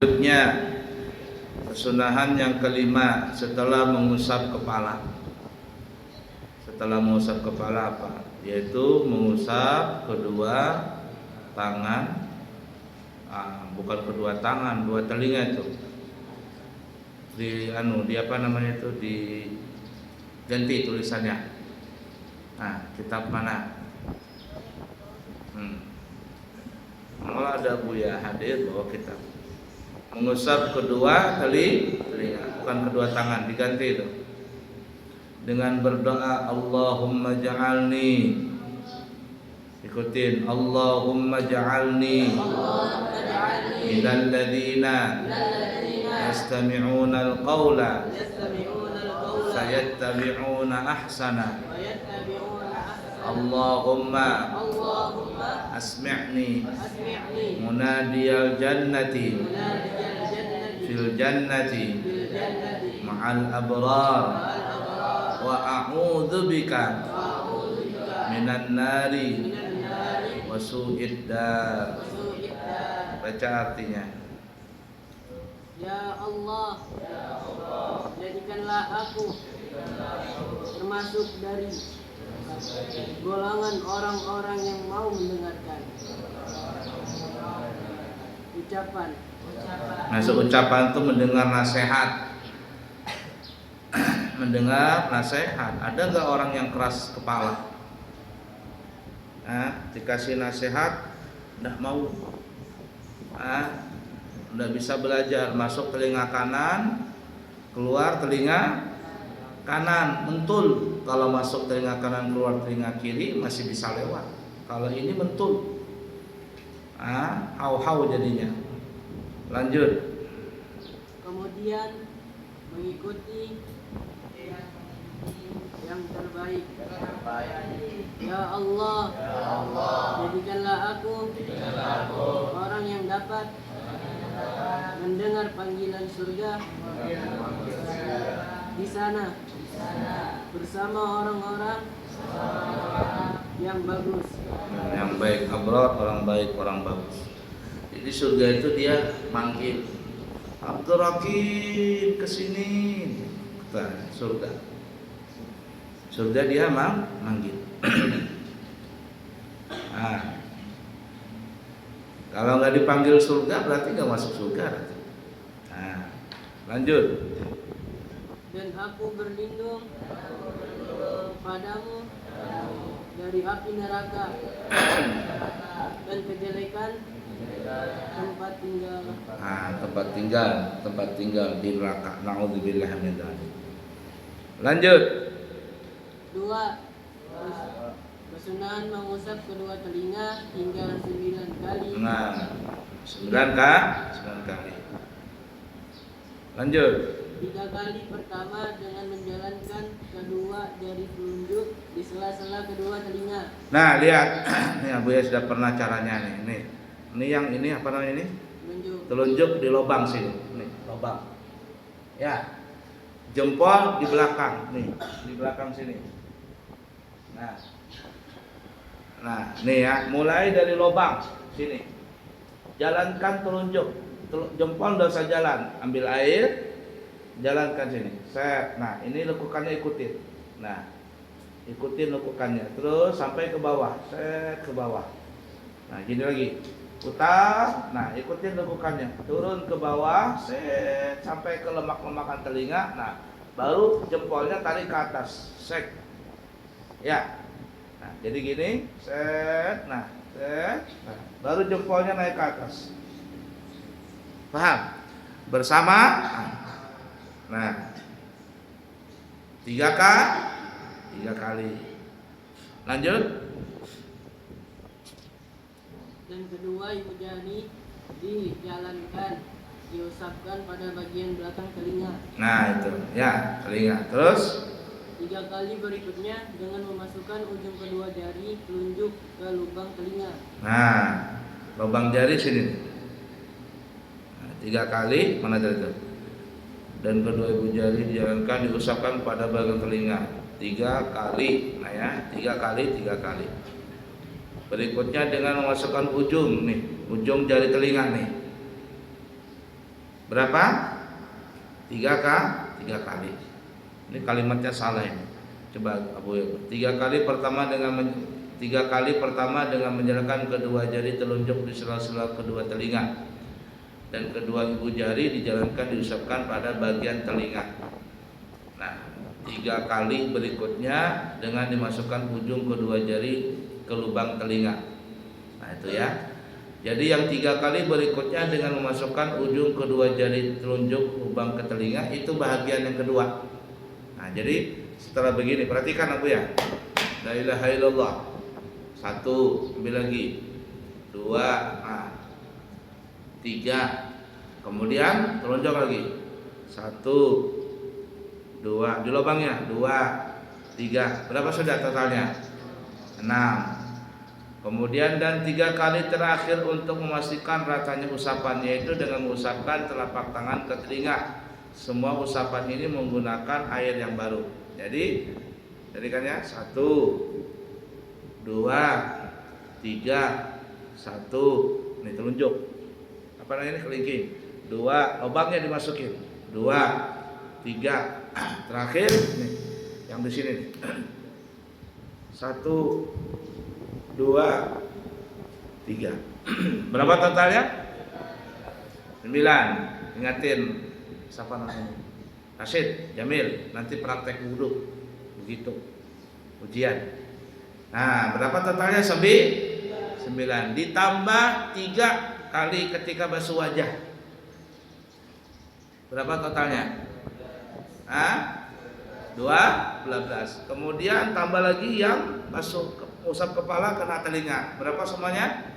Berikutnya kesunahan yang kelima setelah mengusap kepala. Setelah mengusap kepala apa? Yaitu mengusap kedua tangan, bukan kedua tangan, dua telinga itu. Di apa namanya itu, diganti tulisannya. Nah, kitab mana? Kalau ada Buya hadir bawa kitab. Mengusap kedua telinga, bukan kedua tangan, diganti itu. Dengan berdoa Allahumma ja'alni, ikutin, Allahumma ja'alni minal ladzina yastami'una al-qawla fayattabi'una ahsana. Allahumma asmi'ni munadiyal jannati fil jannati ma'al abrar wa a'udzu bika minan nari wa su'id dar. Baca artinya. Ya Allah, jadikanlah aku termasuk dari golongan orang-orang yang mau mendengarkan ucapan. Masuk ucapan itu mendengar nasihat. Mendengar nasihat. Ada nggak orang yang keras kepala? Dikasih nasihat nggak mau. Udah bisa belajar, masuk telinga kanan, keluar telinga kanan, mentul. Kalau masuk telinga kanan, keluar telinga kiri masih bisa lewat. Kalau ini mentul, hau-hau jadinya. Lanjut. Kemudian mengikuti yang terbaik. Ya Allah, jadikanlah aku orang yang dapat mendengar panggilan surga di sana bersama orang-orang yang bagus, yang baik, abrar, orang baik, orang bagus. Jadi surga itu dia manggil, Abdur Rakim kesini. Kita surga dia manggil. Kalau nggak dipanggil surga berarti nggak masuk surga. Lanjut. Dan aku berlindung padamu dari api neraka dan kejelekan tempat tinggal. Tempat tinggal di neraka. Nauzubillah min dzalik. Lanjut. 2. Kesunahan mengusap kedua telinga hingga 9 kali. 9 kali. Lanjut. 3 kali pertama dengan menjalankan kedua jari telunjuk di sela-sela kedua telinga. Nah, lihat. Nih Abu ya sudah pernah caranya nih. Ini yang ini apa namanya ini? Telunjuk di lubang sini. Nih, lubang. Ya. Jempol di belakang. Nih, di belakang sini. Nah, nih ya, mulai dari lubang sini. Jalankan telunjuk. Jempol udah usah jalan, ambil air, jalankan sini. Set. Nah, ini lekukannya ikutin. Nah, ikutin lekukannya. Terus sampai ke bawah. Set ke bawah. Nah, gini lagi. Putar. Nah, ikutin lekukannya. Turun ke bawah. Set sampai ke lemak-lemakan telinga. Nah, baru jempolnya tarik ke atas. Set. Ya. Nah, jadi gini. Set. Nah, set. Nah, baru jempolnya naik ke atas. Paham? Bersama. Nah, 3 kali. Lanjut. Dan kedua ibu jari dijalankan, diusapkan pada bagian belakang telinga. Nah itu, ya telinga. Terus 3 kali berikutnya dengan memasukkan ujung kedua jari telunjuk ke lubang telinga. Nah, lubang jari sini. 3 kali, mana tadi itu? Dan kedua ibu jari dijalankan, diusapkan pada bagian telinga 3 kali. Nah ya, 3 kali. Berikutnya dengan memasukkan ujung nih, ujung jari telinga nih. Berapa? 3 kali. Ini kalimatnya salah ini. Coba Abu ya. 3 kali pertama dengan menjalankan kedua jari telunjuk di sela-sela kedua telinga, dan kedua ibu jari dijalankan diusapkan pada bagian telinga. Nah, 3 kali berikutnya dengan dimasukkan ujung kedua jari ke lubang telinga. Nah itu ya. Jadi yang 3 kali berikutnya dengan memasukkan ujung kedua jari telunjuk lubang ke telinga, itu bahagian yang kedua. Nah jadi setelah begini, perhatikan Abu ya. La ilaha illallah. 1, ambil lagi. 2, 3. Kemudian telunjuk lagi. 1, 2. Di lubangnya 2, 3. Berapa sudah totalnya? 6. Kemudian dan 3 kali terakhir untuk memastikan ratanya usapan, yaitu dengan mengusapkan telapak tangan ke telinga. Semua usapan ini menggunakan air yang baru. Jadi kan ya, 1, 2, 3, 1. Ini telunjuk. Apa namanya, kelingking. 2, lubangnya dimasukin. 2, 3. Terakhir nih, yang di sini nih. 1, 2, 3. Berapa totalnya? 9. Ingatin siapa namanya? Rashid, Jamil, nanti praktek wudhu. Begitu ujian. Nah, berapa totalnya? 9. Ditambah 3 kali ketika basuh wajah. Berapa totalnya? 12. Kemudian tambah lagi yang basuh usap kepala kena telinga. Berapa semuanya?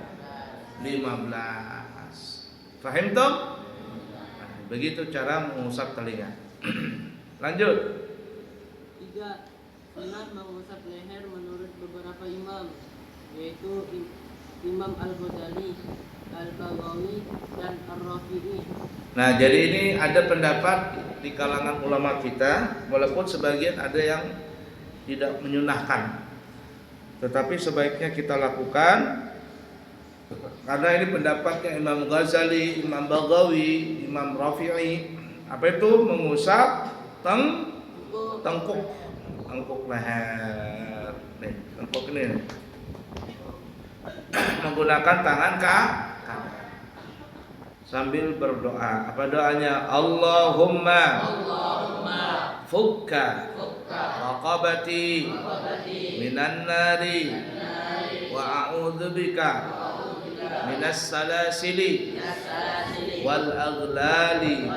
15. Fahim toh? Nah, begitu cara mengusap telinga. Lanjut. 3. Sunat mengusap leher menurut beberapa imam, yaitu Imam Al-Ghazali, Al-Baghawi, dan Ar-Rafi'i. Nah, jadi ini ada pendapat di kalangan ulama kita, walaupun sebagian ada yang tidak menyunahkan, tetapi sebaiknya kita lakukan karena ini pendapatnya Imam Ghazali, Imam Baghawi, Imam Rafi'i. Apa itu? Mengusap tengkuk leher. Nih, tengkuk ini nih. Menggunakan tangan kanan sambil berdoa. Apa doanya? Allahumma fukka raqabati minan nari wa a'udzubika minas salasili wal aghlali.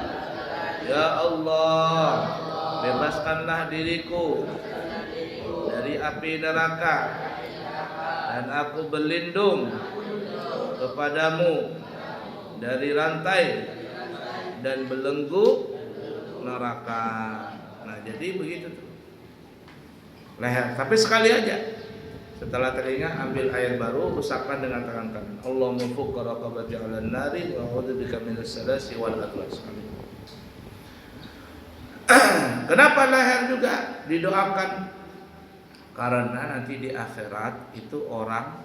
Ya Allah, bebaskanlah diriku dari api neraka, dan aku berlindung kepadamu dari rantai dan belenggu neraka. Nah, jadi begitu tuh. Leher, tapi sekali aja. Setelah telinga ambil air baru, usapkan dengan tangan kanan. Allahumma fukka raqabati 'alan nari wa a'udzubika minas salasi wal aghlal. Kenapa leher juga didoakan? Karena nanti di akhirat itu orang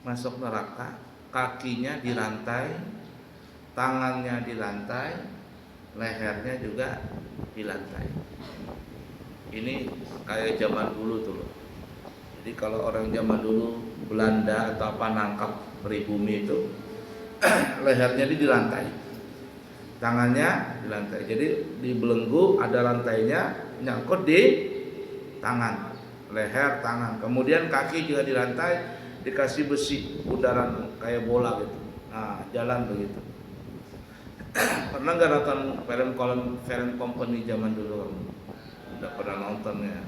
masuk neraka, kakinya dirantai, tangannya dirantai, lehernya juga dilantai. Ini kayak zaman dulu tuh loh. Jadi kalau orang zaman dulu Belanda atau apa nangkap pribumi itu lehernya dilantai, tangannya dilantai. Jadi di belenggu ada rantainya nyangkut di tangan, leher, tangan. Kemudian kaki juga dilantai, dikasih besi bundaran kayak bola gitu. Nah, jalan begitu. Pernah nggak nonton film company zaman dulu? Udah pernah nonton ya?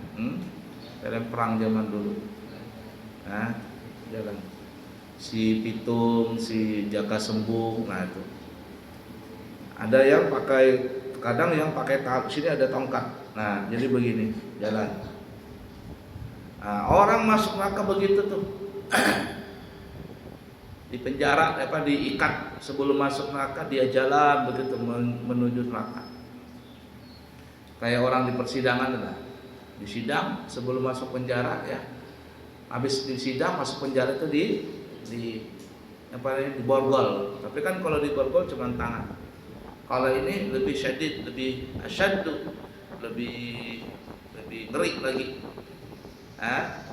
Film perang zaman dulu. Nah, jalan. Si Pitung, si Jaka Sembung, nah itu. Ada yang pakai, kadang yang pakai tahap sini ada tongkat. Nah, jadi begini, jalan. Nah, orang masuk neraka begitu tuh. Di penjara diikat sebelum masuk neraka, dia jalan begitu menuju neraka. Kayak orang di persidangan lah. Di sidang sebelum masuk penjara ya. Habis di sidang masuk penjara itu di borgol. Tapi kan kalau di borgol cuma tangan. Kalau ini lebih syadid, lebih asyaddu, lebih ngeri lagi.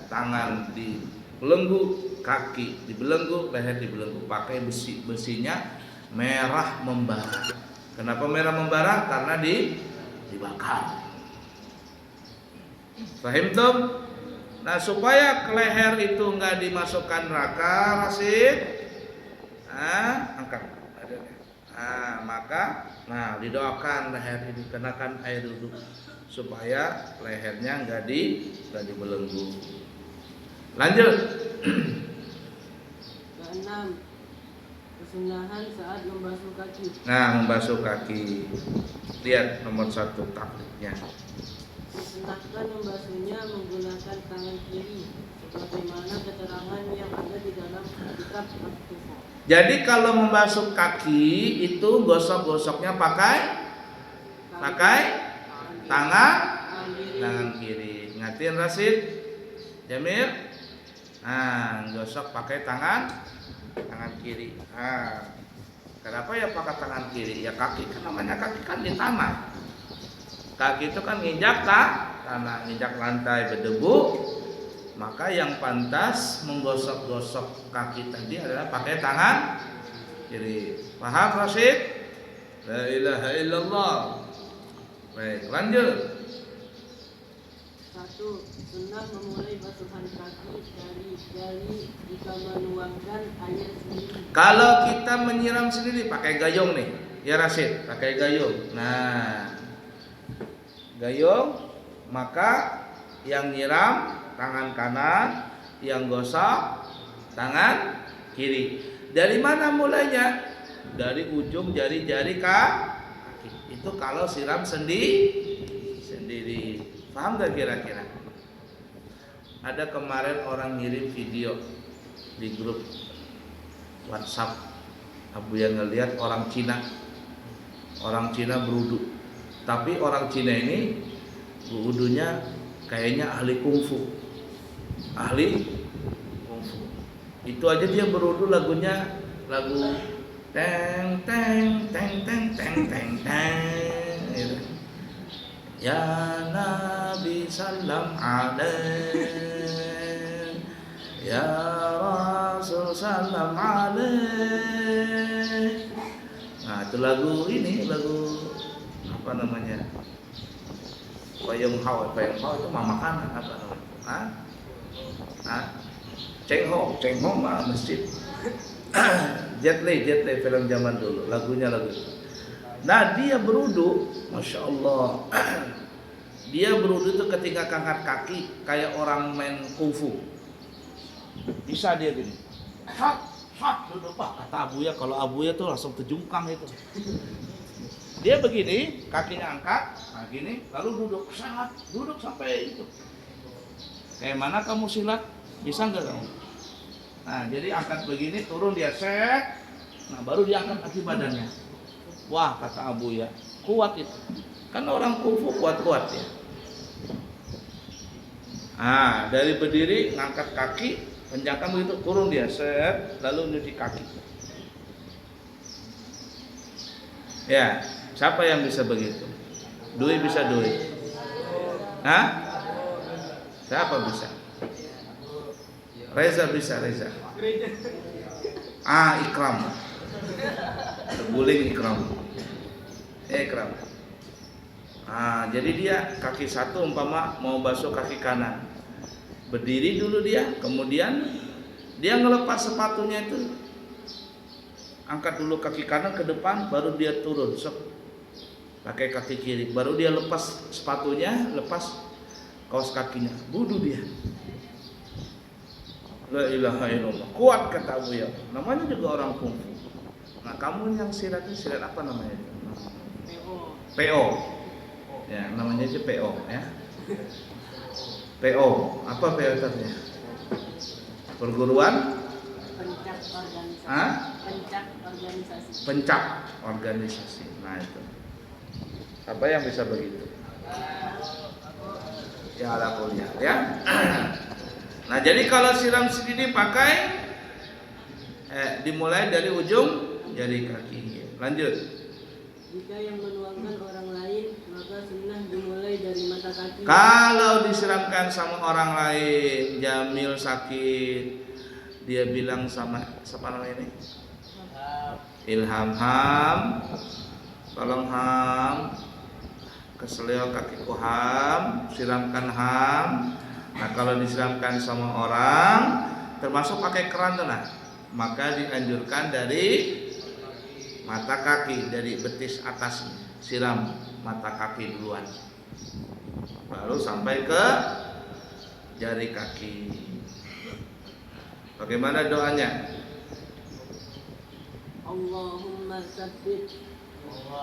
Tangan dibelenggu, kaki dibelenggu, leher dibelenggu, pakai besinya merah membara. Kenapa merah membara? Karena dibakar. Paham tuh? Nah, supaya ke leher itu enggak dimasukkan neraka, Rasid, angkat. Maka didoakan leher ini kenakan air wudhu supaya lehernya enggak dibelenggu. Lanjut. Keenam, kesunahan saat membasuh kaki. Nah, membasuh kaki. Lihat nomor 1 taklidnya. Disunahkan membasuhnya menggunakan tangan kiri, sebagaimana keterangan yang ada di dalam kitab At-Tuhfah. Jadi kalau membasuh kaki itu gosok-gosoknya pakai tangan kiri. Ngatin Rasid, Jamil. Gosok pakai tangan kiri. Kenapa ya pakai tangan kiri? Ya kaki kan namanya kaki kan di tanah. Kaki itu kan nginjak tanah, nginjak lantai berdebu. Maka yang pantas menggosok-gosok kaki tadi adalah pakai tangan kiri. Paham Rasid? La ilaha illallah. Baik, lanjut. 1. Sunnah memulai basuhan kaki dari jari jika menuangkan air sendiri. Kalau kita menyiram sendiri pakai gayung nih, ya Rasid, pakai gayung. Nah, gayung, maka yang nyiram tangan kanan, yang gosok tangan kiri. Dari mana mulainya? Dari ujung jari-jari kaki. Itu kalau siram sendiri. Paham gak kira-kira? Ada kemarin orang ngirim video di grup WhatsApp. Abu yang ngelihat orang Cina berwudu. Tapi orang Cina ini wudunya kayaknya ahli kungfu. Itu aja dia berwudu lagunya lagu teng teng teng teng teng teng teng gitu. Ya Nabi salam alaih, ya Rasul salam alaih. Nah, itu lagu apa namanya? Payung Hao itu makanan apa namanya? Cheng Ho mah masjid. Jet Li film zaman dulu, lagunya lagu itu. Nah, dia berudu, Masya Allah. Dia berudu itu ketika angkat kaki kayak orang main kungfu. Bisa dia gini. Duduk Pak, kata Abuya, kalau Abuya tuh langsung terjungkang itu. Dia begini, kakinya angkat, gini, lalu duduk sampai itu. Kayak mana kamu silat? Bisa nggak kamu? Nah, jadi angkat begini, turun dia set, nah baru diangkat kaki badannya. Wah, kata Abuya, kuat itu. Kan orang kungfu kuat-kuat ya. Dari berdiri, ngangkat kaki, penjangkang begitu, turun dia set, lalu nyuci kaki. Ya. Siapa yang bisa begitu? Doi bisa Doi? Siapa bisa? Reza bisa Reza. Ikram. Terguling Ikram. Jadi dia kaki satu umpama mau basuh kaki kanan. Berdiri dulu dia, kemudian dia ngelepas sepatunya itu. Angkat dulu kaki kanan ke depan, baru dia turun. Pakai kaki kiri, baru dia lepas sepatunya, lepas kaos kakinya, wudu dia. La ilaha illallah. Kuat kata Abuya. Namanya juga orang kungfu. Nah, kamu yang silat apa namanya? PO. Ya, namanya aja PO ya. PO. Apa PO artinya? Perguruan Pencak organisasi. Pencak organisasi. Nah, itu. Apa yang bisa begitu? Ya ala kuliah ya. Nah, jadi kalau siram sendiri pakai dimulai dari ujung jari kaki. Lanjut. Jika yang menuangkan orang lain, maka sunnah dimulai dari mata kaki. Kalau disiramkan sama orang lain, Jamil sakit, dia bilang sama siapa namanya ini? Ilham, Ham, tolong Ham, keselio kakiku Ham, siramkan Ham. Nah kalau disiramkan sama orang, termasuk pakai keran tuh nah, maka dianjurkan dari mata kaki, dari betis atas, siram mata kaki duluan, baru sampai ke jari kaki. Bagaimana doanya? Allahumma sabbit